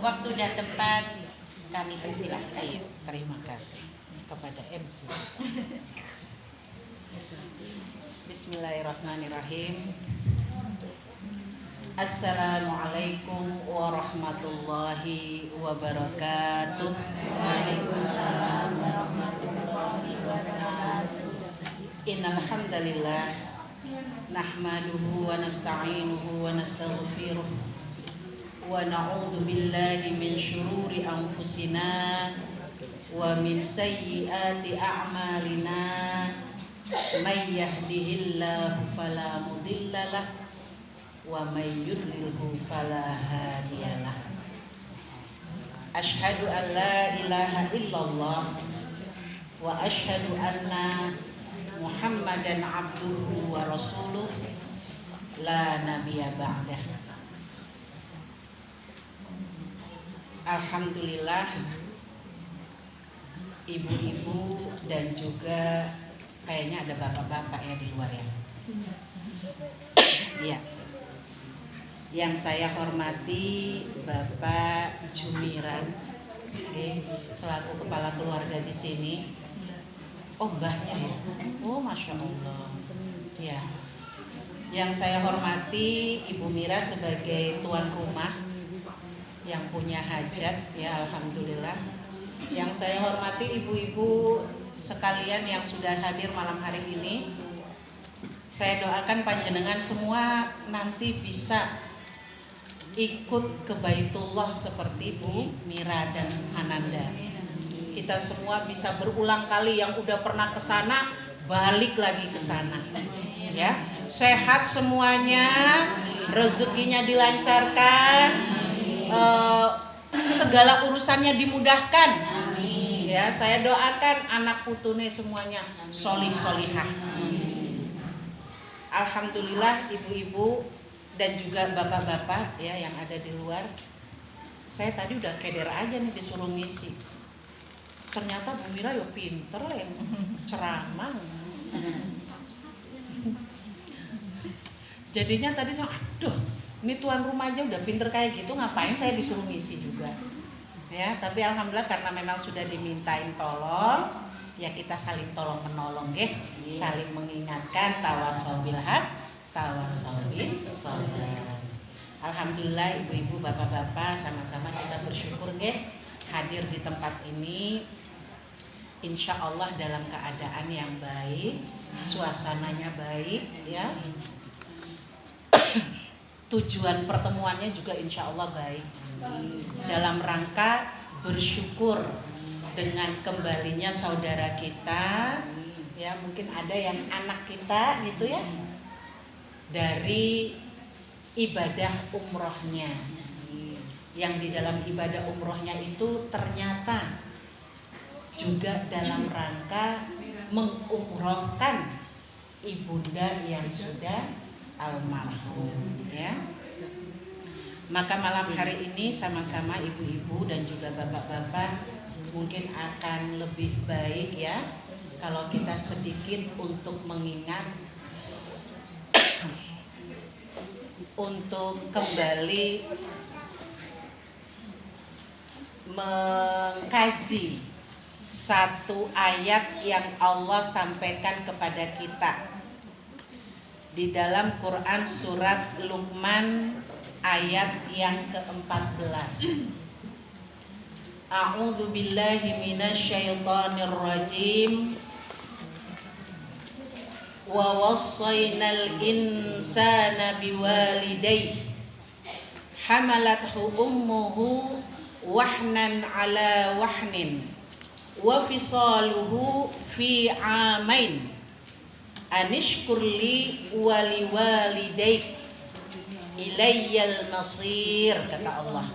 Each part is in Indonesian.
waktu dan tempat kami persilahkan. Terima kasih kepada MC. Bismillahirrahmanirrahim. Assalamualaikum warahmatullahi wabarakatuh. Waalaikumsalam warahmatullahi wabarakatuh. Innal hamdalillah nahmaduhu wa nasta'inuhu wa nastaghfiruh wa na'udzu billahi min syururi anfusina wa min sayyiati a'malina. May yahdihillahu fala mudhillalah wa may yudlilhu fala hadiyalah. Asyhadu an la ilaha illallah wa asyhadu anna Muhammadan abduhu wa rasuluh la nabiyya ba'dah. Alhamdulillah, ibu-ibu dan juga kayaknya ada bapak-bapak ya di luar ya. Iya. Yang saya hormati Bapak Jumiran, selaku kepala keluarga di sini. Oh, mbahnya ya. Oh, masya Allah. Ya. Yang saya hormati Ibu Mira sebagai tuan rumah yang punya hajat, ya alhamdulillah. Yang saya hormati ibu-ibu sekalian yang sudah hadir malam hari ini. Saya doakan panjenengan semua nanti bisa ikut ke Baitullah seperti Bu Mira dan Ananda. Kita semua bisa berulang kali, yang udah pernah ke sana balik lagi ke sana. Ya, sehat semuanya, rezekinya dilancarkan, segala urusannya dimudahkan. Ya, saya doakan anak putune semuanya solih solihah. Alhamdulillah, ibu-ibu dan juga bapak-bapak ya yang ada di luar. Saya tadi udah keder aja nih disuruh ngisi. Ternyata Bu Mira yo pinter yang ceramah. Jadinya tadi saya, aduh, ini tuan rumah aja udah pinter kayak gitu, ngapain saya disuruh ngisi juga. Ya, tapi alhamdulillah karena memang sudah dimintain tolong, ya kita saling tolong menolong saling mengingatkan, tawasau bil haq, tawasau bis sabar. Alhamdulillah ibu-ibu, bapak-bapak, sama-sama kita bersyukur hadir di tempat ini. Insya Allah dalam keadaan yang baik, suasananya baik ya. Tujuan pertemuannya juga insya Allah baik, dalam rangka bersyukur dengan kembalinya saudara kita ya. Mungkin ada yang anak kita gitu ya, dari ibadah umrohnya, yang di dalam ibadah umrohnya itu ternyata juga dalam rangka mengumrohkan ibunda yang sudah almarhum ya. Maka malam hari ini sama-sama ibu-ibu dan juga bapak-bapak mungkin akan lebih baik ya kalau kita sedikit untuk mengingat untuk kembali mengkaji satu ayat yang Allah sampaikan kepada kita di dalam Quran surat Luqman ayat yang ke-14. A'udzu billahi minasyaitonir rajim. Wa wassaynal insana biwalidayhi hamalathu ummuhu wahnan ala wahnin wa fisaluhu fi amain anishkur li wa liwalidayk ilayyal masir, kata Allah.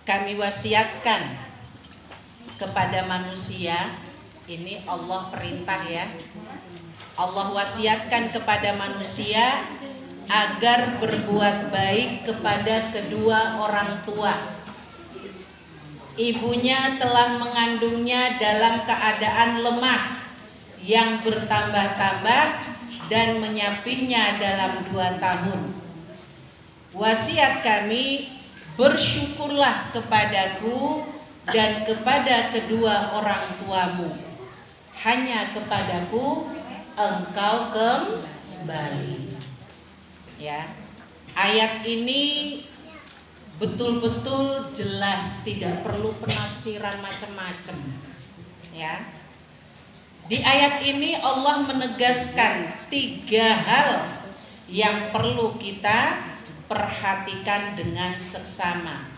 Kami wasiatkan kepada manusia, ini Allah perintah ya. Allah wasiatkan kepada manusia agar berbuat baik kepada kedua orang tua. Ibunya telah mengandungnya dalam keadaan lemah yang bertambah-tambah dan menyapihnya dalam 2 tahun. wasiat kami, bersyukurlah kepadaku dan kepada kedua orang tuamu. Hanya kepadaku engkau kembali. Ya. Ayat ini betul-betul jelas, tidak perlu penafsiran macam-macam. Ya. Di ayat ini Allah menegaskan 3 hal yang perlu kita perhatikan dengan seksama.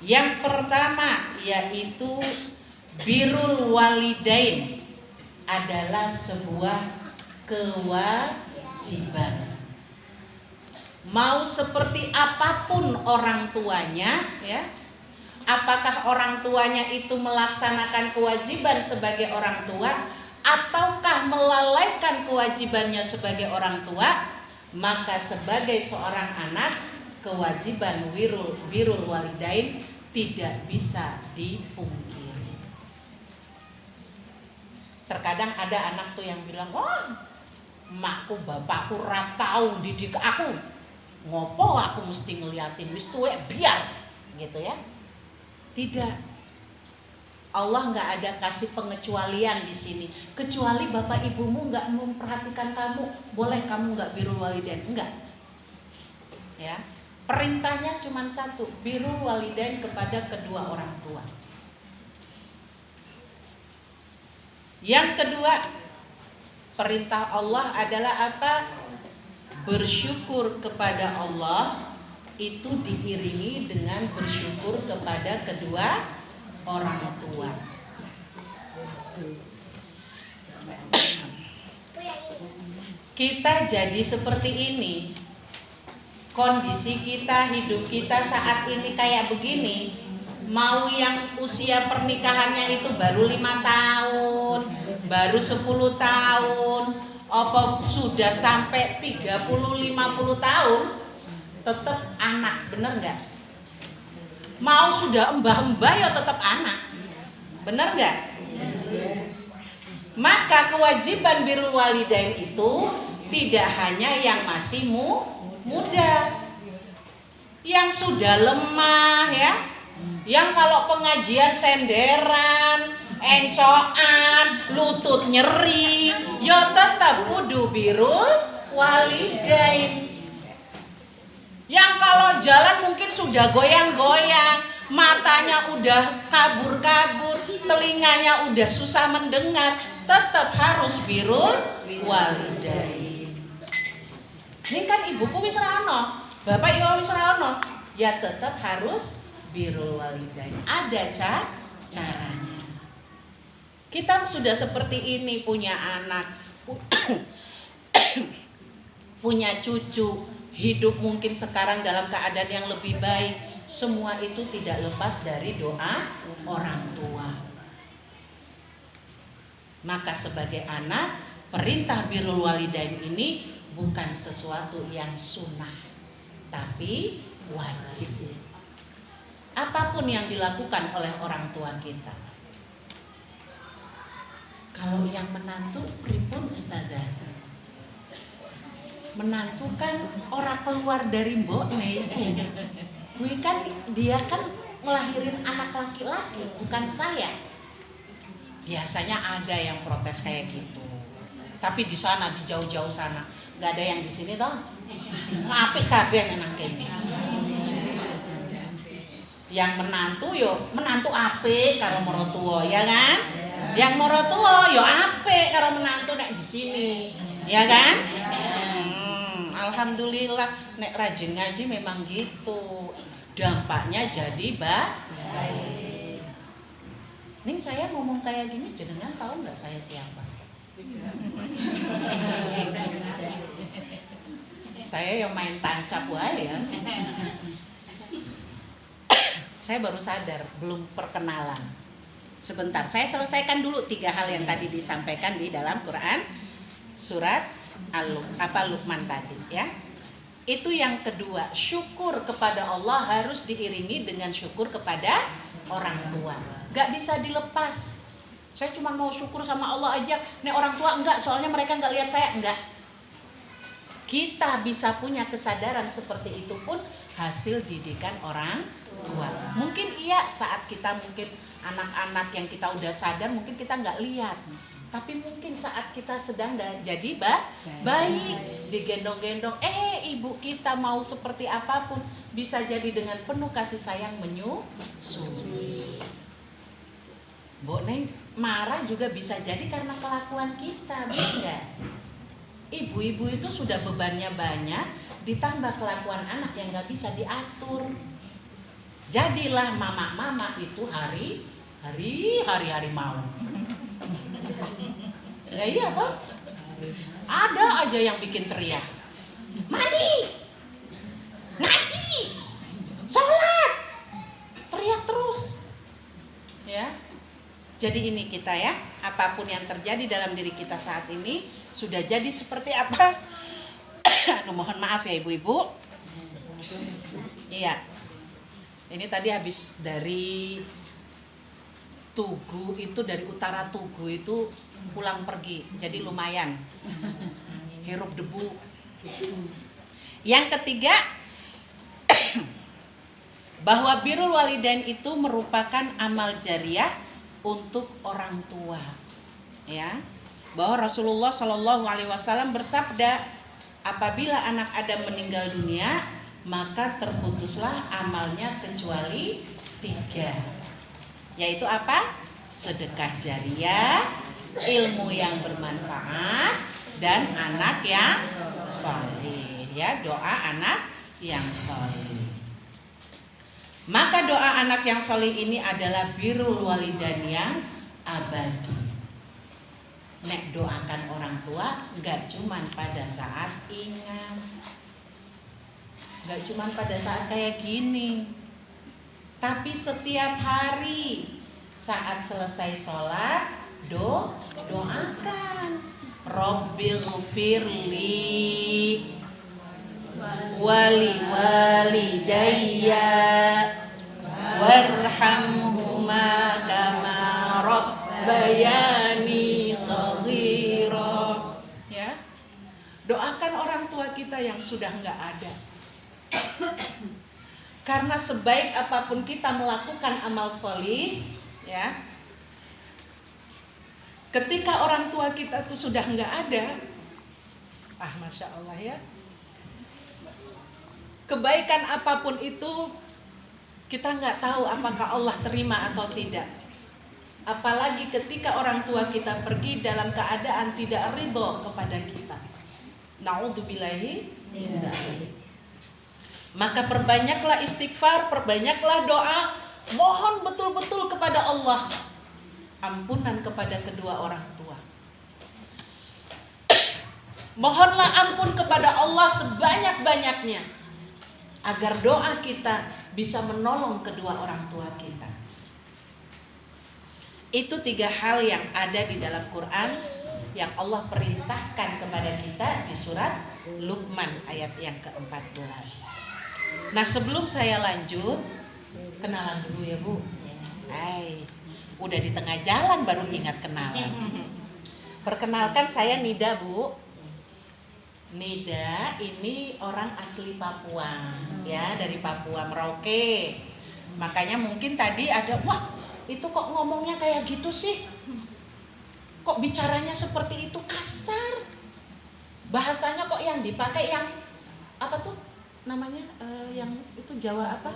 Yang pertama yaitu birrul walidain adalah sebuah kewajiban. Mau seperti apapun orang tuanya, ya, apakah orang tuanya itu melaksanakan kewajiban sebagai orang tua ataukah melalaikan kewajibannya sebagai orang tua, maka sebagai seorang anak kewajiban birrul walidain tidak bisa dipungkiri. Terkadang ada anak tuh yang bilang, wah, emakku bapakku ra tau didik aku, ngopo aku mesti ngeliatin wis tuwek biar, gitu ya. Tidak. Allah nggak ada kasih pengecualian di sini. Kecuali bapak ibumu nggak memperhatikan kamu, boleh kamu nggak birrul walidain, enggak. Ya. Perintahnya cuma satu, birrul walidain kepada kedua orang tua. Yang kedua, perintah Allah adalah apa? Bersyukur kepada Allah itu diiringi dengan bersyukur kepada kedua orang tua. Kita jadi seperti ini. Kondisi kita, hidup kita saat ini kayak begini, mau yang usia pernikahannya itu baru 5 tahun, baru 10 tahun, apa sudah sampai 30-50 tahun, tetap anak, bener nggak? Mau sudah mbah-mbah ya tetap anak, bener nggak? Maka kewajiban birrul walidain itu tidak hanya yang masih muda, yang sudah lemah ya, yang kalau pengajian senderan, encoan, lutut nyeri, ya tetap kudu birrul walidain. Yang kalau jalan mungkin sudah goyang-goyang, matanya udah kabur-kabur, telinganya udah susah mendengar, tetap harus birrul walidain. Ini kan ibuku wis ra ono, bapak ibu wis ra ono, ya tetap harus birrul walidain. Ada caranya. Kita sudah seperti ini, punya anak, punya cucu, hidup mungkin sekarang dalam keadaan yang lebih baik. Semua itu tidak lepas dari doa orang tua. Maka sebagai anak, perintah birrul walidain ini bukan sesuatu yang sunnah, tapi wajib. Apapun yang dilakukan oleh orang tua kita. Kalau yang menantu pripun ustazah? Menantu kan orang keluar dari mbokne. Kuwi kan dia kan ngelahirin anak laki-laki, bukan saya. Biasanya ada yang protes kayak gitu. Tapi di sana, di jauh-jauh sana, nggak ada yang di sini toh. Apik kabeh nang kene. Yang menantu yo menantu apik karo maratuwa, ya kan? Yang maratuwa yo apik karo menantu nek di sini, ya kan? Alhamdulillah nek rajin ngaji memang gitu. Dampaknya jadi baik. Ning saya ngomong kayak gini jenengan tahu nggak saya siapa? Saya yang main tancap wae ya. Saya baru sadar belum perkenalan. Sebentar, saya selesaikan dulu 3 hal yang tadi disampaikan di dalam Quran surat Luqman tadi ya. Itu yang kedua, syukur kepada Allah harus diiringi dengan syukur kepada orang tua. Gak bisa dilepas. Saya cuma mau syukur sama Allah aja. Nek orang tua enggak, soalnya mereka enggak lihat saya, enggak. Kita bisa punya kesadaran seperti itu pun hasil didikan orang tua. Mungkin iya saat kita mungkin anak-anak yang kita udah sadar mungkin kita nggak lihat. Tapi mungkin saat kita sedang jadi baik, digendong-gendong, ibu kita mau seperti apapun bisa jadi dengan penuh kasih sayang menyusui. Mbok Neng marah juga bisa jadi karena kelakuan kita, benar nggak? Ibu-ibu itu sudah bebannya banyak, ditambah kelakuan anak yang nggak bisa diatur. Jadilah mama-mama itu hari-hari mau. Ya iya toh? Ada aja yang bikin teriak. Mandi, ngaji, sholat, teriak terus. Ya. Jadi ini kita ya, apapun yang terjadi dalam diri kita saat ini sudah jadi seperti apa? Aduh, mohon maaf ya ibu-ibu. Iya. Ini tadi habis dari Tugu itu, dari utara Tugu itu pulang pergi. Jadi lumayan. Hirup debu. Yang ketiga, bahwa birrul walidain itu merupakan amal jariah untuk orang tua, ya, bahwa Rasulullah Shallallahu Alaihi Wasallam bersabda, apabila anak Adam meninggal dunia maka terputuslah amalnya kecuali 3, yaitu apa? Sedekah jariah, ilmu yang bermanfaat, dan anak yang saleh, ya, doa anak yang saleh. Maka doa anak yang solih ini adalah birrul walidain yang abadi. Nek doakan orang tua gak cuman pada saat ingat, gak cuman pada saat kayak gini, tapi setiap hari saat selesai sholat doakan Rabbighfirli wali walidayya warhamhuma kama rabbayani shaghira. Ya. Doakan orang tua kita yang sudah enggak ada. Karena sebaik apapun kita melakukan amal sholih, ya, ketika orang tua kita tuh sudah enggak ada, Masya Allah ya, kebaikan apapun itu kita nggak tahu apakah Allah terima atau tidak. Apalagi ketika orang tua kita pergi dalam keadaan tidak ridho kepada kita. Na'udzubillahi. Maka perbanyaklah istighfar, perbanyaklah doa, mohon betul-betul kepada Allah ampunan kepada kedua orang tua. Mohonlah ampun kepada Allah sebanyak-banyaknya agar doa kita bisa menolong kedua orang tua kita. Itu 3 hal yang ada di dalam Quran yang Allah perintahkan kepada kita di surat Luqman ayat yang ke-14. Nah, sebelum saya lanjut, kenalan dulu ya Bu. Udah di tengah jalan baru ingat kenalan. Perkenalkan, saya Nida Bu. Nida ini orang asli Papua, ya, dari Papua Merauke. Makanya mungkin tadi ada, wah itu kok ngomongnya kayak gitu sih, kok bicaranya seperti itu, kasar, bahasanya kok yang dipakai yang apa tuh namanya, yang itu Jawa apa,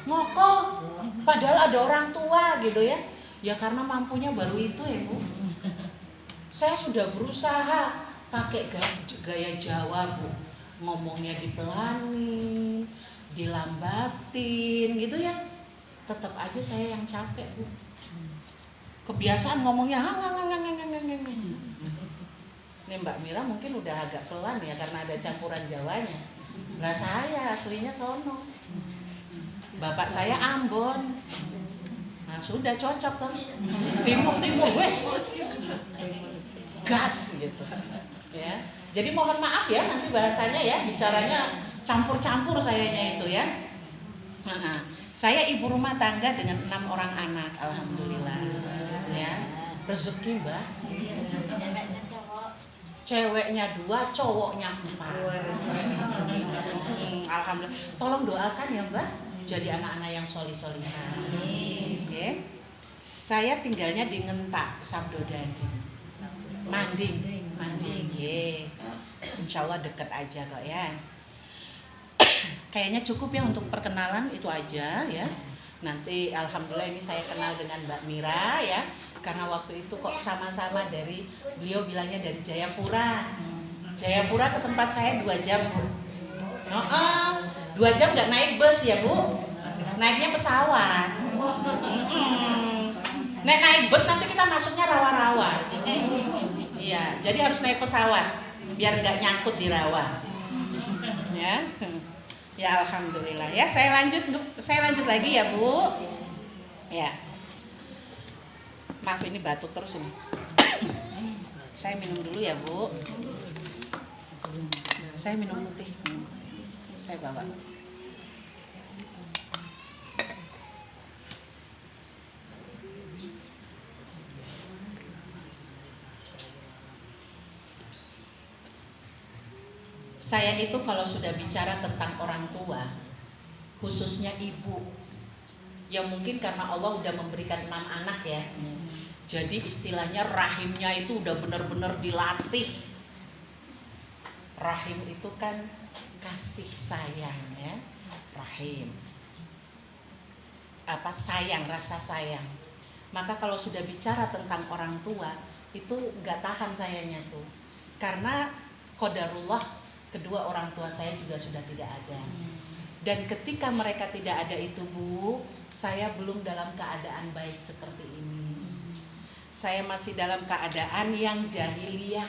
ngoko, padahal ada orang tua gitu ya. Ya karena mampunya baru itu ya Bu. Saya sudah berusaha pakai gaya Jawa Bu, ngomongnya dipelani, dilambatin gitu ya, tetap aja saya yang capek Bu. Kebiasaan ngomongnya Nih Mbak Mira mungkin udah agak pelan ya karena ada campuran Jawanya. Nggak, saya aslinya sono, bapak saya Ambon. Nah sudah cocok kan, timur wes gas gitu ya. Jadi mohon maaf ya nanti bahasanya ya, bicaranya campur-campur sayanya itu ya. Saya ibu rumah tangga dengan 6 orang anak, alhamdulillah ya, rezeki Mbak. ceweknya 2, cowoknya 4. Alhamdulillah. Tolong doakan ya Mbak, jadi anak-anak yang solih-solihah. Oke. Saya tinggalnya di Ngentak, Sabdodadi. Manding. Ye. Insya Allah deket aja kok ya. Kayaknya cukup ya untuk perkenalan, itu aja ya. Nanti alhamdulillah ini saya kenal dengan Mbak Mira ya. Karena waktu itu kok sama-sama dari, beliau bilangnya dari Jayapura. Jayapura ke tempat saya 2 jam Bu. 2 jam nggak naik bus ya Bu, naiknya pesawat. Naik bus nanti kita masuknya rawa-rawa. Iya, jadi harus naik pesawat biar nggak nyangkut di rawa. Ya, ya alhamdulillah. Ya saya lanjut lagi ya Bu. Ya, maaf ini batuk terus ini. Saya minum dulu ya Bu. Saya minum putih. Saya bawa. Saya itu kalau sudah bicara tentang orang tua, khususnya ibu, ya mungkin karena Allah udah memberikan 6 anak ya. Jadi istilahnya rahimnya itu udah benar-benar dilatih. Rahim itu kan kasih sayang ya, rahim. Sayang, rasa sayang. Maka kalau sudah bicara tentang orang tua, itu nggak tahan sayanya tuh. Karena qadarullah, kedua orang tua saya juga sudah tidak ada. Dan ketika mereka tidak ada itu Bu, saya belum dalam keadaan baik seperti ini. Saya masih dalam keadaan yang jahiliyah,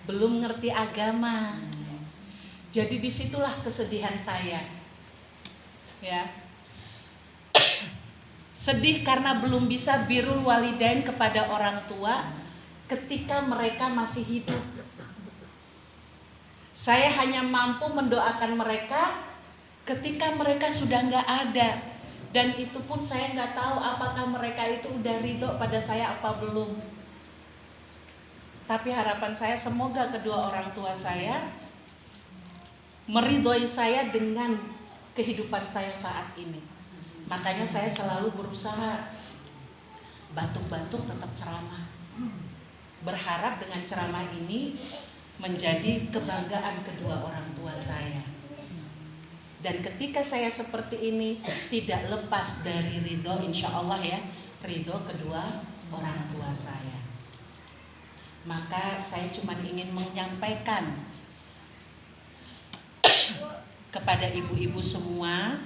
belum ngerti agama. Jadi disitulah kesedihan saya. Ya. Sedih karena belum bisa birrul walidain kepada orang tua ketika mereka masih hidup. Saya hanya mampu mendoakan mereka ketika mereka sudah nggak ada. Dan itu pun saya nggak tahu apakah mereka itu udah ridho pada saya apa belum. Tapi harapan saya semoga kedua orang tua saya meridhoi saya dengan kehidupan saya saat ini. Makanya saya selalu berusaha batuk-batuk tetap ceramah. Berharap dengan ceramah ini menjadi kebanggaan kedua orang tua saya. Dan ketika saya seperti ini tidak lepas dari ridho, insya Allah ya, ridho kedua orang tua saya. Maka saya cuma ingin menyampaikan kepada ibu-ibu semua,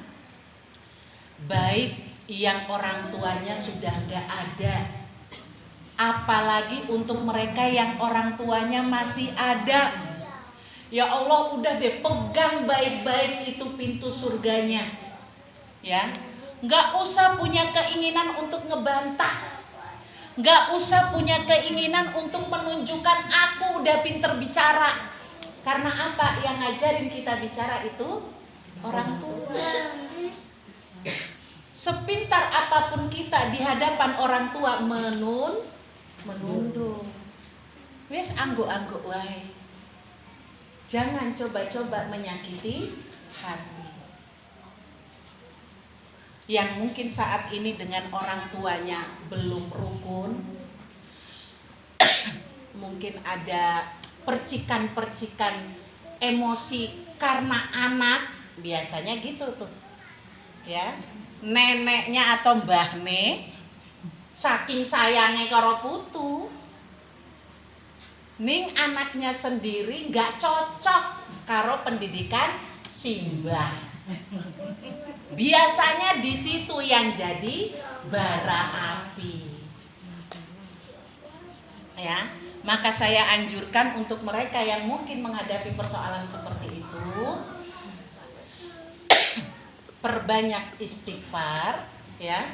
baik yang orang tuanya sudah gak ada, apalagi untuk mereka yang orang tuanya masih ada. Ya Allah, udah deh pegang baik-baik itu pintu surganya. Ya, nggak usah punya keinginan untuk ngebantah, nggak usah punya keinginan untuk menunjukkan aku udah pinter bicara. Karena apa? Yang ngajarin kita bicara itu orang tua. Sepintar apapun kita di hadapan orang tua menunduk. Wes angguk-angguk wae. Jangan coba-coba menyakiti hati. Yang mungkin saat ini dengan orang tuanya belum rukun, mungkin ada percikan-percikan emosi karena anak, biasanya gitu tuh. Ya, neneknya atau mbahne saking sayangnya karo putu, ning anaknya sendiri gak cocok karo pendidikan simbah. Biasanya di situ yang jadi bara api. Ya, maka saya anjurkan untuk mereka yang mungkin menghadapi persoalan seperti itu, perbanyak istighfar, ya.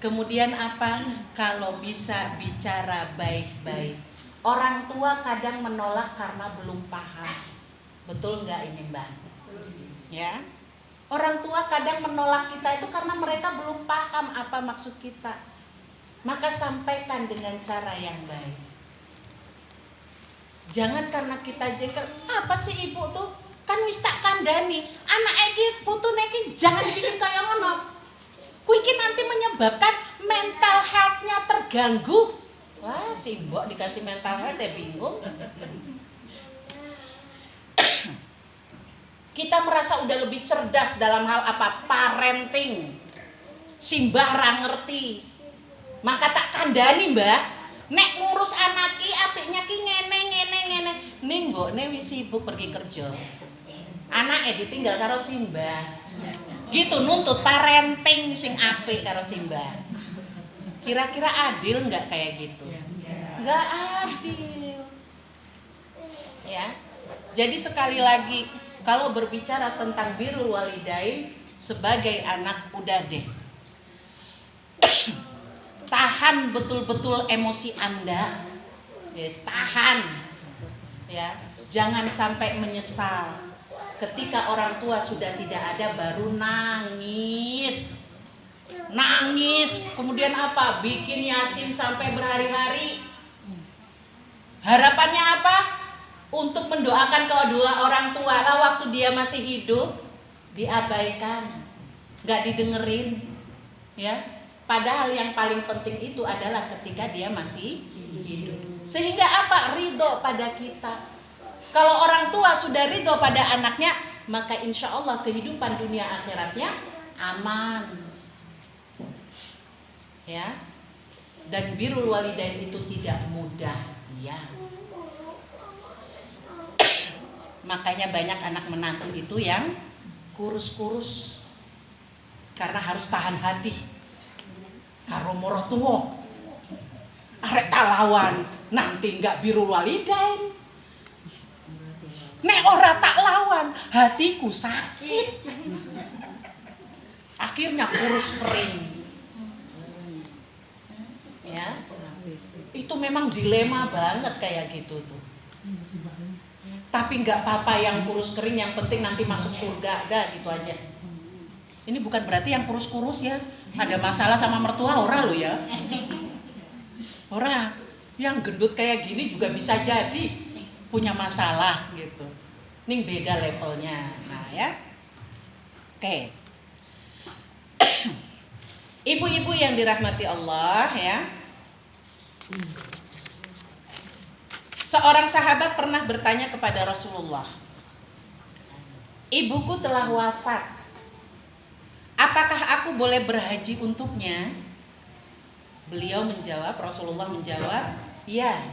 Kemudian apa? Kalau bisa bicara baik-baik. Orang tua kadang menolak karena belum paham. Betul nggak ini Mbak? Ya. Orang tua kadang menolak kita itu karena mereka belum paham apa maksud kita. Maka sampaikan dengan cara yang baik. Jangan karena kita jengkel, apa sih ibu tuh? Kan wis tak kandani, anak iki putune iki jangan bikin kayak ngono. Kuwi iki nanti menyebabkan mental health-nya terganggu. Wah, si mbok dikasih mental health ya bingung. Kita merasa udah lebih cerdas dalam hal apa? Parenting. Si mbah ra ngerti. Maka tak kandani, Mbah. Nek ngurus anaki apiknya ki ngene. Ning mbokne wis sibuk pergi kerja. Anake ditinggal karo si mbah. Gitu nuntut parenting sing apik karo si mbah. Kira-kira adil nggak kayak gitu? Nggak adil. Ya. Jadi sekali lagi, kalau berbicara tentang birrul walidain sebagai anak, udah deh. Tahan betul-betul emosi Anda. Yes, tahan. Ya, jangan sampai menyesal. Ketika orang tua sudah tidak ada baru nangis. Nangis, kemudian apa? Bikin yasin sampai berhari-hari. Harapannya apa? Untuk mendoakan kedua orang tua waktu dia masih hidup, diabaikan, nggak didengerin, ya. Padahal yang paling penting itu adalah ketika dia masih hidup. Sehingga apa? Ridho pada kita. Kalau orang tua sudah ridho pada anaknya, maka insya Allah kehidupan dunia akhiratnya aman, ya. Dan birrul walidain itu tidak mudah, ya. Makanya banyak anak menantu itu yang kurus-kurus karena harus tahan hati karo moroh tuwa. Arek lawan nanti enggak birrul walidain. Nek ora tak lawan, hatiku sakit. Akhirnya kurus kering. Ya. Itu memang dilema banget kayak gitu tuh. Tapi nggak apa-apa yang kurus kering, yang penting nanti masuk surga, dah gitu aja. Ini bukan berarti yang kurus-kurus ya ada masalah sama mertua, ora lo ya. Ora, yang gendut kayak gini juga bisa jadi punya masalah gitu. Ini beda levelnya. Nah ya. Oke. Ibu-ibu yang dirahmati Allah ya. Seorang sahabat pernah bertanya kepada Rasulullah, ibuku telah wafat, apakah aku boleh berhaji untuknya? Beliau menjawab, Rasulullah menjawab, ya,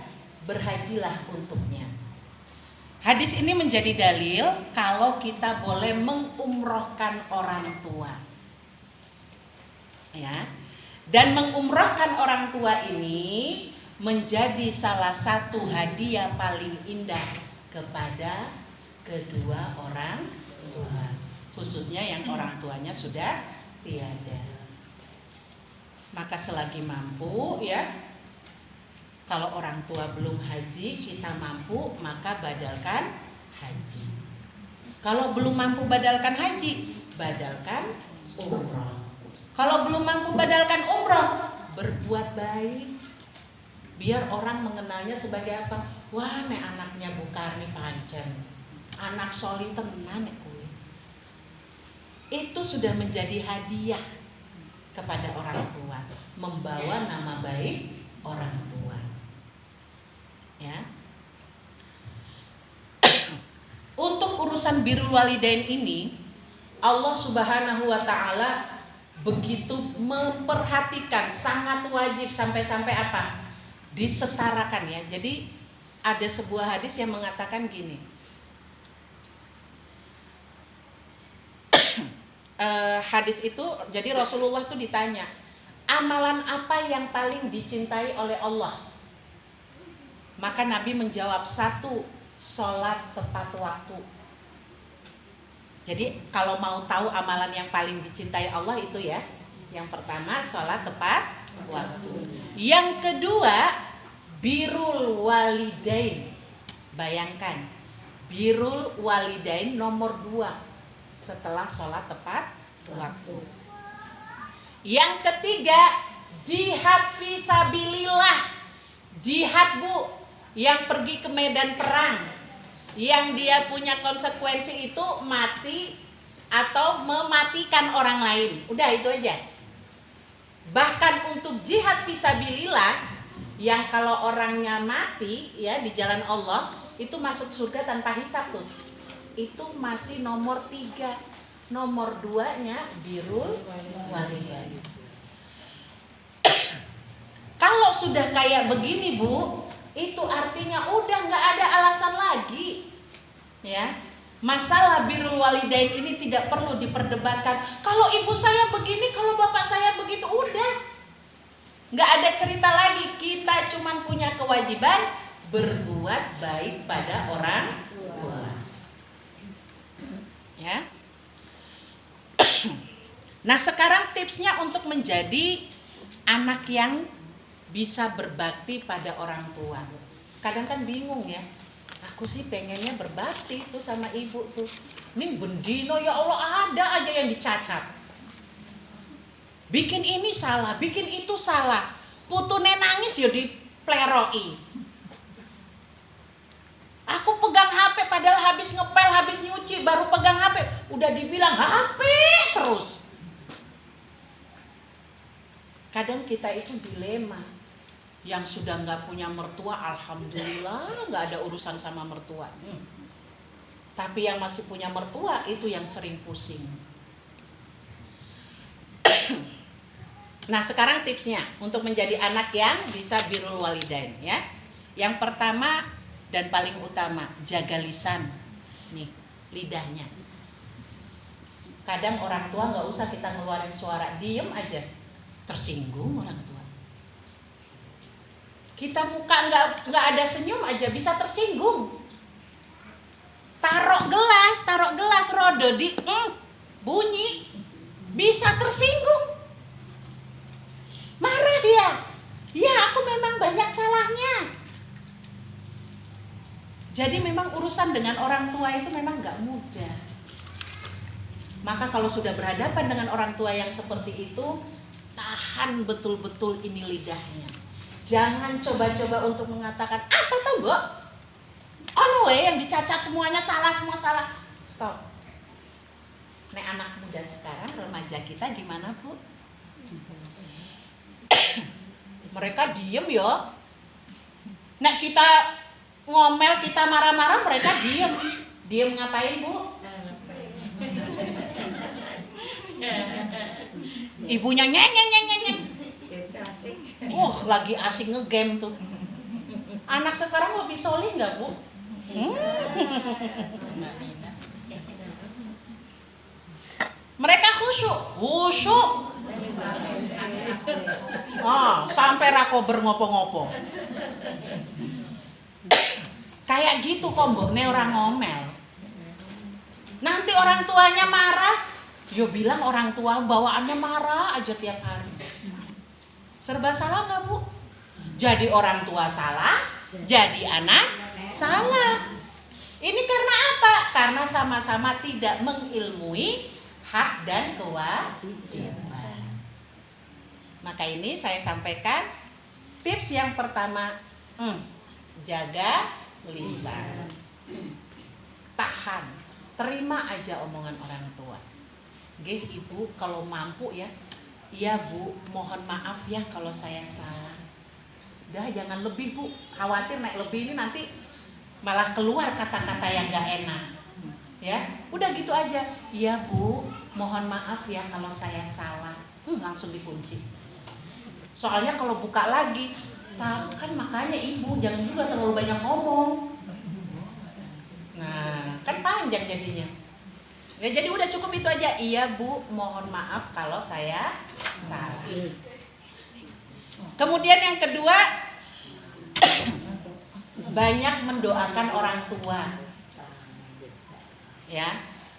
berhajilah untuknya. Hadis ini menjadi dalil kalau kita boleh mengumrohkan orang tua, ya. Dan mengumrohkan orang tua ini menjadi salah satu hadiah paling indah kepada kedua orang tua, khususnya yang orang tuanya sudah tiada. Maka selagi mampu ya, kalau orang tua belum haji, kita mampu, maka badalkan haji. Kalau belum mampu badalkan haji, badalkan umroh. Kalau belum mampu badalkan umroh, berbuat baik. Biar orang mengenalnya sebagai apa? Wah, nek anaknya Bu Karni pancen anak soli tenan nek kuwi. Itu sudah menjadi hadiah kepada orang tua, membawa nama baik orang tua. Ya. Untuk urusan birrul walidain ini, Allah Subhanahu wa taala begitu memperhatikan, sangat wajib sampai-sampai apa? Disetarakan ya. Jadi ada sebuah hadis yang mengatakan gini. Hadis itu, jadi Rasulullah itu ditanya, amalan apa yang paling dicintai oleh Allah? Maka Nabi menjawab, 1, sholat tepat waktu. Jadi kalau mau tahu amalan yang paling dicintai Allah itu ya, yang pertama sholat tepat waktu. Yang kedua, birrul walidain. Bayangkan, birrul walidain nomor 2 setelah sholat tepat waktu. Yang ketiga, jihad fisabilillah. Jihad Bu, yang pergi ke medan perang, yang dia punya konsekuensi itu mati atau mematikan orang lain. Udah itu aja. Bahkan untuk jihad fisabilillah, yang kalau orangnya mati ya di jalan Allah itu masuk surga tanpa hisab tuh, itu masih nomor 3. Nomor 2-nya birrul walidain. Kalau sudah kayak begini Bu, itu artinya udah nggak ada alasan lagi, ya. Masalah birrul walidain ini tidak perlu diperdebatkan. Kalau ibu saya begini, kalau bapak saya begitu, udah nggak ada cerita lagi. Kita cuma punya kewajiban berbuat baik pada orang tua, ya. Nah sekarang tipsnya untuk menjadi anak yang bisa berbakti pada orang tua. Kadang kan bingung ya, aku sih pengennya berbakti tuh sama ibu tuh. Ini bendino ya Allah ada aja yang dicacat. Bikin ini salah, bikin itu salah. Putune nangis ya dipleroi. Aku pegang HP padahal habis ngepel, habis nyuci, baru pegang HP. Udah dibilang HP terus. Kadang kita itu dilema. Yang sudah nggak punya mertua, alhamdulillah nggak ada urusan sama mertua. Tapi yang masih punya mertua itu yang sering pusing. Nah sekarang tipsnya untuk menjadi anak yang bisa birrul walidain ya. Yang pertama dan paling utama, jaga lisan. Nih, lidahnya. Kadang orang tua nggak usah kita ngeluarin suara, diem aja, tersinggung orang tua. Kita muka nggak ada senyum aja bisa tersinggung. Taruh gelas rodo di bunyi bisa tersinggung. Marah dia. Ya aku memang banyak salahnya. Jadi memang urusan dengan orang tua itu memang nggak mudah. Maka kalau sudah berhadapan dengan orang tua yang seperti itu, tahan betul-betul ini lidahnya. Jangan coba-coba untuk mengatakan apa tuh Mbak? Yang dicacat semuanya salah, semua salah. Stop. Nek anak muda sekarang, remaja kita gimana Bu? Mereka diem ya. Nek kita ngomel, kita marah-marah, mereka diem. Diem ngapain Bu? Ibunya nyeng. Lagi asik ngegame tuh. Anak sekarang lebih solih nggak Bu? Mereka khusyuk. Sampai rakober ngopo-ngopo. Kayak gitu kok Mbok, nih orang ngomel. Nanti orang tuanya marah, yo bilang orang tua bawaannya marah aja tiap hari. Serba salah nggak Bu? Jadi orang tua salah, jadi anak salah. Ini karena apa? Karena sama-sama tidak mengilmui hak dan kewajiban. Maka ini saya sampaikan tips yang pertama, jaga lisan. Tahan, terima aja omongan orang tua. Gih Ibu kalau mampu ya. Iya Bu, mohon maaf ya kalau saya salah. Udah jangan lebih Bu, khawatir naik lebih ini nanti malah keluar kata-kata yang gak enak. Ya, udah gitu aja. Iya Bu, mohon maaf ya kalau saya salah. Langsung dikunci. Soalnya kalau buka lagi, kan makanya Ibu jangan juga terlalu banyak ngomong. Nah, kan panjang jadinya. Ya jadi udah cukup itu aja. Iya Bu, mohon maaf kalau saya salah. Kemudian yang kedua, banyak mendoakan orang tua. Ya,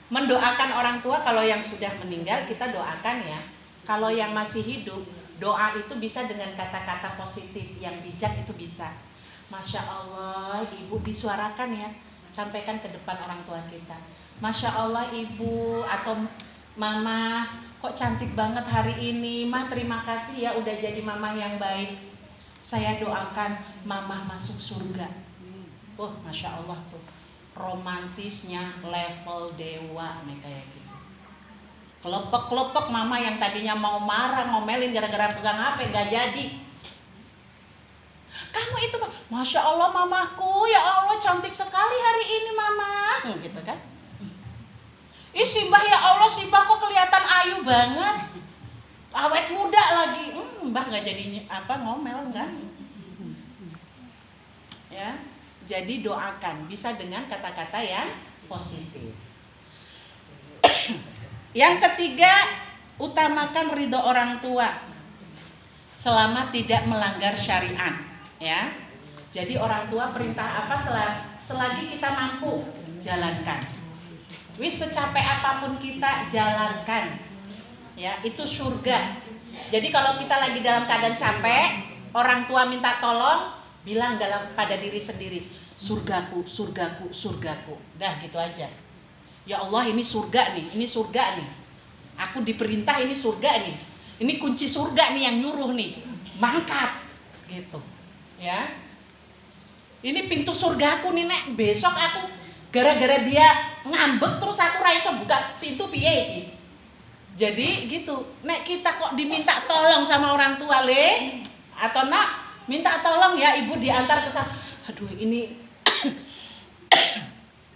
mendoakan orang tua. Kalau yang sudah meninggal kita doakan ya. Kalau yang masih hidup, doa itu bisa dengan kata-kata positif yang bijak, itu bisa. Masya Allah Ibu, disuarakan ya, sampaikan ke depan orang tua kita. Masya Allah Ibu atau Mama, kok cantik banget hari ini. Mah terima kasih ya udah jadi mama yang baik. Saya doakan Mama masuk surga. Wah, Masya Allah tuh, romantisnya level dewa nih kayak gitu. Kelepek-kelepek mama yang tadinya mau marah, ngomelin gara-gara pegang HP, gak jadi. Kamu itu, Masya Allah mamaku, ya Allah cantik sekali hari ini mama, gitu kan. Ih si Mbah, ya Allah si Mbah kok kelihatan ayu banget, awet muda lagi. Mbah gak jadi ngomel kan. Ya, jadi doakan, bisa dengan kata-kata yang positif. Yang ketiga, utamakan ridho orang tua selama tidak melanggar syariat, ya. Jadi orang tua perintah apa selagi kita mampu jalankan. Wis secapek apapun kita jalankan. Ya, itu surga. Jadi kalau kita lagi dalam keadaan capek, orang tua minta tolong, bilang pada diri sendiri, surgaku, surgaku, surgaku. Dah gitu aja. Ya Allah ini surga nih, ini surga nih. Aku diperintah ini surga nih. Ini kunci surga nih yang nyuruh nih. Mangkat gitu. Ya. Ini pintu surgaku nih Nek. Besok aku gara-gara dia ngambek terus aku ra iso buka pintu piye iki. Jadi gitu. Nek kita kok diminta tolong sama orang tua le, atau nak minta tolong ya ibu diantar ke sana. Aduh ini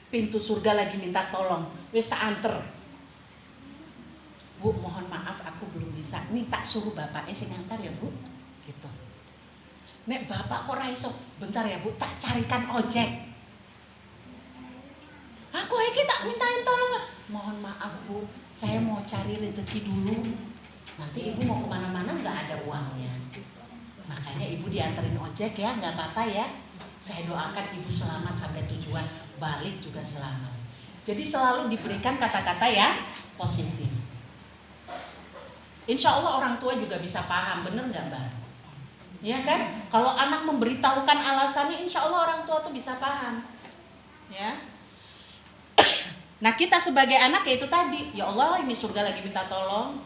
pintu surga lagi minta tolong. Wis anter. Bu, mohon maaf aku belum bisa. Nih tak suruh bapaknya sing ngantar ya, Bu. Gitu. Nek bapak kok ra iso, bentar ya, Bu, tak carikan ojek. Aku iki tak mintain tolong. Mohon maaf, Bu, saya mau cari rezeki dulu. Nanti ibu mau kemana-mana nggak ada uangnya. Makanya ibu dianterin ojek ya, nggak apa-apa ya. Saya doakan ibu selamat sampai tujuan, balik juga selamat. Jadi selalu diberikan kata-kata yang positif. Insya Allah orang tua juga bisa paham, bener nggak Mbak? Ya kan? Kalau anak memberitahukan alasannya, insya Allah orang tua tuh bisa paham. Ya. Nah kita sebagai anak ya itu tadi, ya Allah ini surga lagi minta tolong,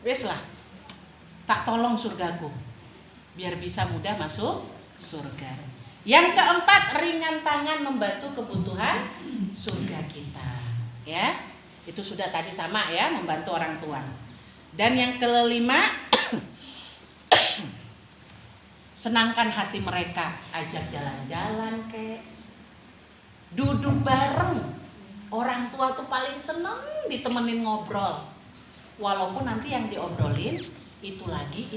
wes lah, tak tolong surgaku, biar bisa mudah masuk surga. Yang keempat, ringan tangan membantu kebutuhan surga kita. Ya, itu sudah tadi sama ya, membantu orang tua. Dan yang kelima, senangkan hati mereka, ajak jalan-jalan kek, duduk bareng. Orang tua tuh paling seneng ditemenin ngobrol. Walaupun nanti yang diobrolin itu lagi.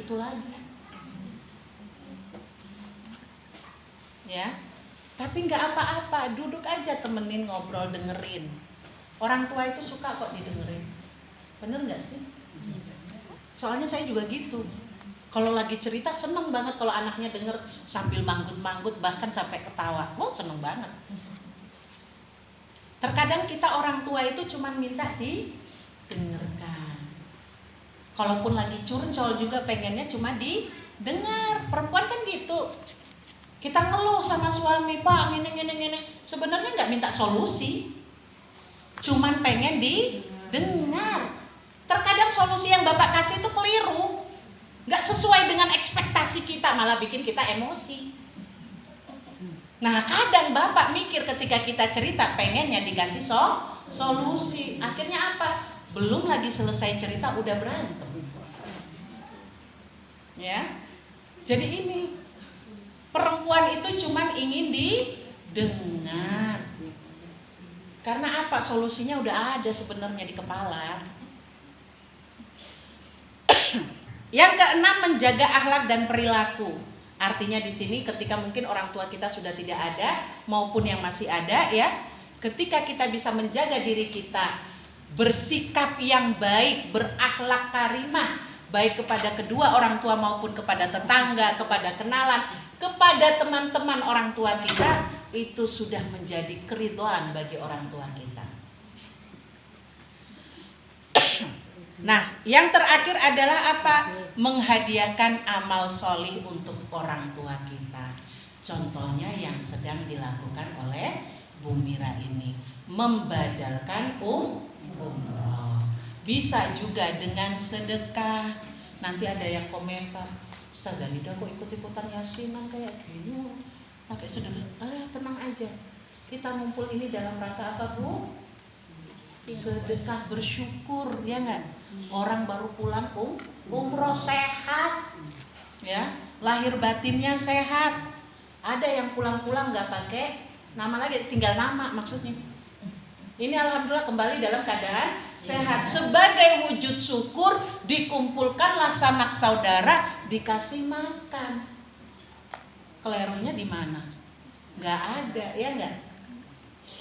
Ya. Tapi nggak apa-apa, duduk aja temenin ngobrol, dengerin. Orang tua itu suka kok didengerin. Bener nggak sih? Soalnya saya juga gitu. Kalau lagi cerita seneng banget kalau anaknya denger sambil manggut-manggut bahkan sampai ketawa. Wah, seneng banget. Terkadang kita orang tua itu cuma minta didengarkan. Kalaupun lagi curcol juga pengennya cuma didengar. Perempuan kan gitu. Kita ngeluh sama suami, Pak, gini. Sebenarnya nggak minta solusi, cuman pengen didengar. Terkadang solusi yang Bapak kasih itu keliru, nggak sesuai dengan ekspektasi kita, malah bikin kita emosi. Nah kadang Bapak mikir ketika kita cerita pengennya dikasih solusi, akhirnya apa? Belum lagi selesai cerita udah berantem. Ya, jadi ini perempuan itu cuman ingin didengar. Karena apa? Solusinya udah ada sebenarnya di kepala. Yang keenam, menjaga akhlak dan perilaku. Artinya di sini ketika mungkin orang tua kita sudah tidak ada maupun yang masih ada ya, ketika kita bisa menjaga diri kita, bersikap yang baik, berakhlak karimah, baik kepada kedua orang tua maupun kepada tetangga, kepada kenalan, kepada teman-teman orang tua kita, itu sudah menjadi keridhaan bagi orang tua kita. Nah, yang terakhir adalah apa? Menghadiahkan amal solih untuk orang tua kita. Contohnya yang sedang dilakukan oleh Bu Mira ini, membadalkan umroh. Bisa juga dengan sedekah. Nanti ada yang komentar, Ustazah Nida kok ikut-ikutan yasinan kayak gini, pakai sederhana. Tenang aja. Kita ngumpul ini dalam rangka apa, Bu? Sedekah bersyukur, ya nggak? Orang baru pulang umroh sehat, ya, lahir batinnya sehat. Ada yang pulang-pulang nggak pakai nama lagi, tinggal nama maksudnya. Ini alhamdulillah kembali dalam keadaan sehat. Sebagai wujud syukur dikumpulkanlah sanak saudara, dikasih makan. Kelerunya di mana? Nggak ada, ya nggak?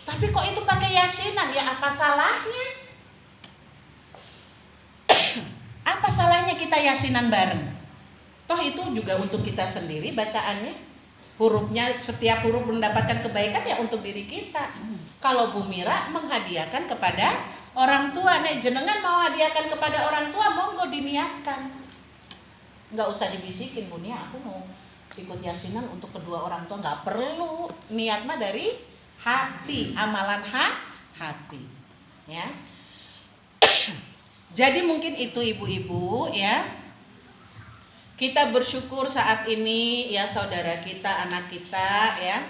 Tapi kok itu pakai yasinan? Ya apa salahnya? Apa salahnya kita yasinan bareng? Toh itu juga untuk kita sendiri bacaannya. Hurufnya, setiap huruf mendapatkan kebaikan ya untuk diri kita. Kalau Bu Mira menghadiahkan kepada orang tua, nek jenengan mau hadiahkan kepada orang tua, monggo diniatkan. Nggak usah dibisikin, Bu Nia, aku mau ikut yasinan untuk kedua orang tua. Nggak perlu, niat mah dari hati, amalan hati, ya. Jadi mungkin itu ibu-ibu, ya. Kita bersyukur saat ini, ya, saudara kita, anak kita, ya,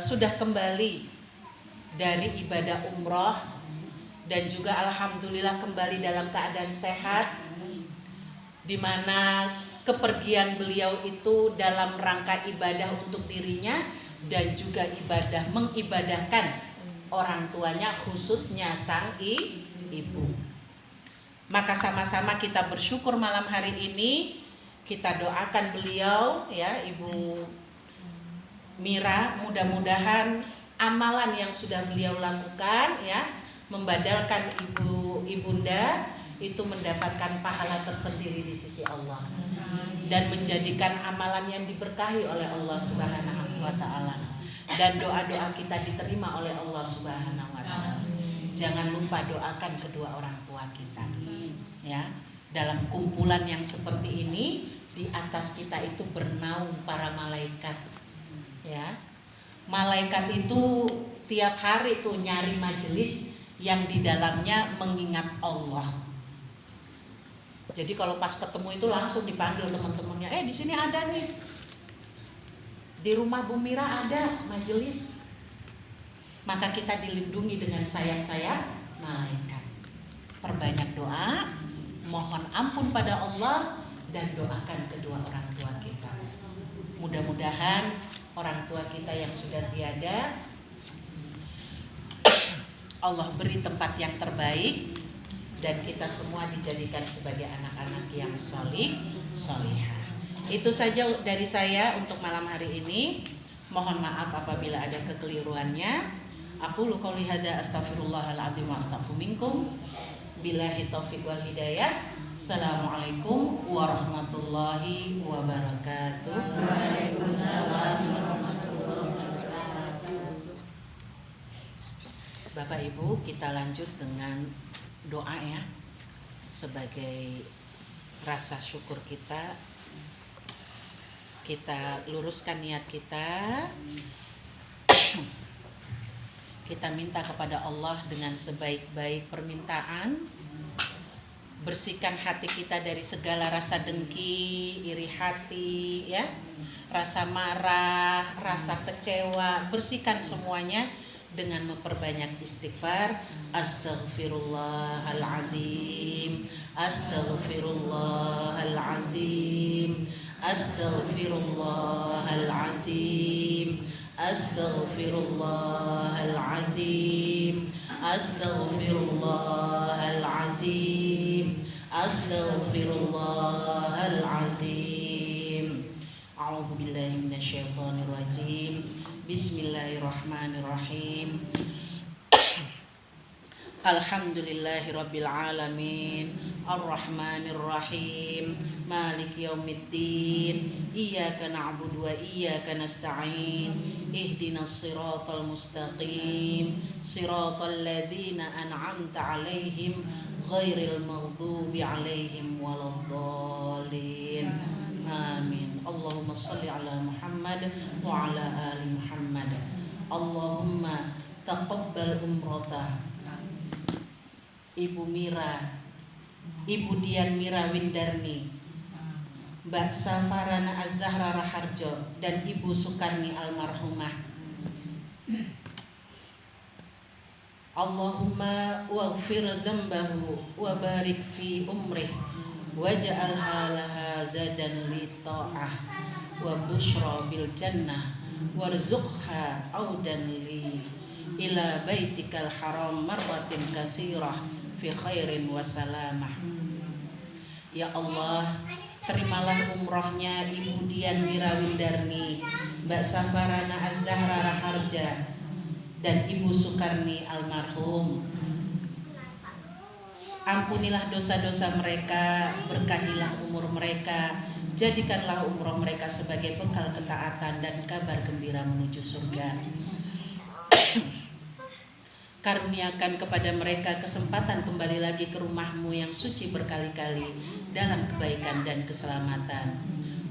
sudah kembali dari ibadah umroh dan juga alhamdulillah kembali dalam keadaan sehat, di mana kepergian beliau itu dalam rangka ibadah untuk dirinya dan juga ibadah mengibadahkan orang tuanya, khususnya sang ibu. Maka sama-sama kita bersyukur malam hari ini, kita doakan beliau, ya, Ibu Mira, mudah-mudahan amalan yang sudah beliau lakukan, ya, membadalkan ibunda itu mendapatkan pahala tersendiri di sisi Allah dan menjadikan amalan yang diberkahi oleh Allah Subhanahu wa taala, dan doa-doa kita diterima oleh Allah Subhanahu wa taala. Jangan lupa doakan kedua orang tua kita, ya. Dalam kumpulan yang seperti ini, di atas kita itu bernaung para malaikat, ya. Malaikat itu tiap hari tuh nyari majelis yang di dalamnya mengingat Allah. Jadi kalau pas ketemu itu langsung dipanggil teman-temannya, di sini ada nih, di rumah Bu Mira ada majelis. Maka kita dilindungi dengan sayap-sayap malaikat. Perbanyak doa, mohon ampun pada Allah, dan doakan kedua orang tua kita. Mudah-mudahan orang tua kita yang sudah tiada, Allah beri tempat yang terbaik, dan kita semua dijadikan sebagai anak-anak yang solihah. Itu saja dari saya untuk malam hari ini. Mohon maaf apabila ada kekeliruannya. Aku qouli hadza astaghfirullahaladzim wa astaghfiru minkum. Billahi taufiq wal hidayah. Assalamualaikum warahmatullahi wabarakatuh. Waalaikumsalam warahmatullahi wabarakatuh. Bapak Ibu, kita lanjut dengan doa, ya, sebagai rasa syukur kita. Kita luruskan niat kita. Kita minta kepada Allah dengan sebaik-baik permintaan. Bersihkan hati kita dari segala rasa dengki, iri hati, ya, rasa marah, rasa kecewa. Bersihkan semuanya dengan memperbanyak istighfar. Astaghfirullahaladzim, astaghfirullahaladzim, astaghfirullahaladzim, astaghfirullahaladzim, astaghfirullahaladzim, astaghfirullahaladzim. A'udzu billahi minasyaitonir rajim. Bismillahirrahmanirrahim. Alhamdulillahirabbil alamin, arrahmanirrahim, maliki yaumiddin, iyyaka na'budu wa iyyaka nasta'in, ihdinas siratal mustaqim, siratal ladzina an'amta 'alaihim ghairil maghdubi 'alaihim waladdallin. Amin. Allahumma shalli ala Muhammad wa ala ali Muhammad. Allahumma taqabbal umrata Ibu Mira, Ibu Dian Mira Windarni, Mbak Safarana Az-Zahra Raharjo dan Ibu Sukarni almarhumah. Allahumma waghfir dzambahu wa barik fi umrih waj'alha laha zadan li ta'ah wa busyra bil jannah warzuqha audan li ila baitikal haram marratin katsirah fi khairin wa salamah. Ya Allah, terimalah umrohnya Ibu Dian Wirawindarni, Mbak Safarana Az-Zahra Raharja dan Ibu Sukarni almarhum. Ampunilah dosa-dosa mereka, berkahilah umur mereka, jadikanlah umroh mereka sebagai bekal ketaatan dan kabar gembira menuju surga. Karuniakan kepada mereka kesempatan kembali lagi ke rumah-Mu yang suci berkali-kali dalam kebaikan dan keselamatan.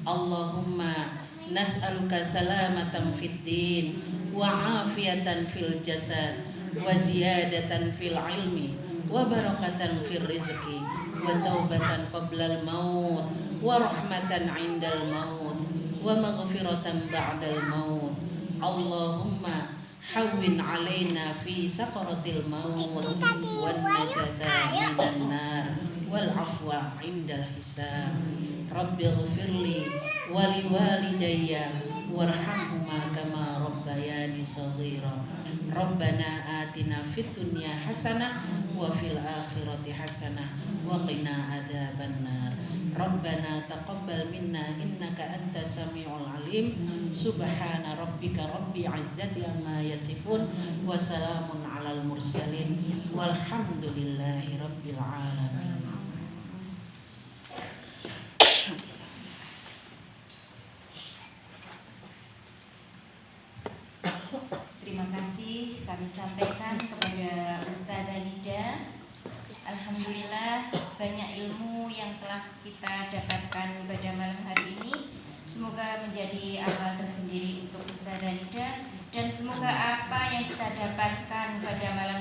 Allahumma nas'aluka salamatan fid din wa afiyatan fil jasad wa ziyadatan fil ilmi wa barakatan fil rizqi wa taubatan qablal maut wa rahmatan indal maut wa maghfiratan ba'dal maut. Allahumma hawwin alaina fi sakaratil maut wan najata minan nar wal afwa indal hisab. Rabbi ighfirli wa liwalidayya warhamhuma kama rabbayani shaghira. Rabbana atina fid dunya hasanah wa fil akhirati hasanah wa qina adzabannar. Rabbana taqabbal minna innaka antas samiul alim. Subhana rabbika rabbil izzati amma yasifun wa salamun alal mursalin walhamdulillahi rabbil alamin. Terima kasih kami sampaikan kepada Ustazah Nida. Alhamdulillah banyak ilmu yang telah kita dapatkan pada malam hari ini. Semoga menjadi amal tersendiri untuk Ustazah Nida dan semoga apa yang kita dapatkan pada malam